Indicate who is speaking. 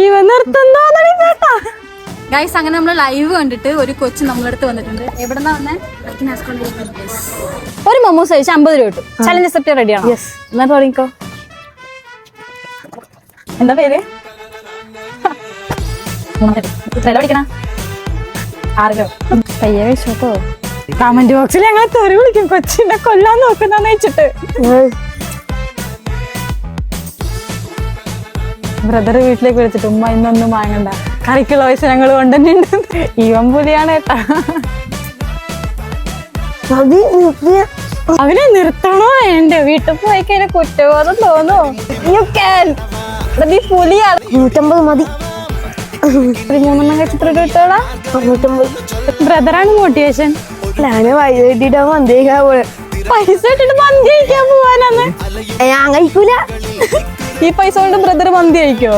Speaker 1: ഇവൻ നിർത്തുന്നോ
Speaker 2: ഗൈസ് അങ്ങനെ നമ്മൾ ലൈവ് കണ്ടിട്ട് ഒരു കൊച്ചു നമ്മളടുത്ത് വന്നിട്ടുണ്ട്. എവിടെന്നാ വന്നേ?
Speaker 1: ഒരു മൊമോസ് കഴിച്ച് 50 രൂപ കിട്ടും. ചലഞ്ച് അക്സെപ്റ്റ് റെഡിയാണോ? എന്നാ തുടങ്ങിക്കോ. എന്താ പേര്? പഠിക്കണ പയ്യെ വെച്ചോട്ടോ. കമന്റ് ബോക്സിൽ ഞങ്ങൾ തെറി വിളിക്കും കൊച്ചിനെ കൊല്ലാൻ നോക്കുന്ന വെച്ചിട്ട്. ബ്രദർ വീട്ടിലേക്ക് വിളിച്ചിട്ട് ഉമ്മ ഇന്നൊന്നും വാങ്ങണ്ട, കറിക്കുള്ള പൈസ ഞങ്ങൾ കൊണ്ടുതന്നെയുണ്ട്. ഇവൻ പുലിയാണ് കേട്ടാ. അവനെ നിർത്തണോ വേണ്ട? വീട്ടിൽ പോയി കഴിഞ്ഞാൽ കുറ്റബോധം തോന്നോ? You can. പുലിയാണ്.
Speaker 3: 150 മതി.
Speaker 1: 3 കഴിച്ചിട്ട് കിട്ടോളാം.
Speaker 3: 150.
Speaker 1: ബ്രദറാണ് മോട്ടിവേഷൻ.
Speaker 3: ഞാന് പൈസ കിട്ടിട്ട് മന്തി കഴിക്കാൻ പോണെ.
Speaker 1: പൈസ ഇട്ടിട്ട് മന്തി കഴിക്കാൻ പോവാനാന്ന്.
Speaker 3: ഞാൻ കഴിക്കൂല.
Speaker 1: ഈ പൈസ കൊണ്ട് ബ്രദർ മന്തി കഴിക്കോ?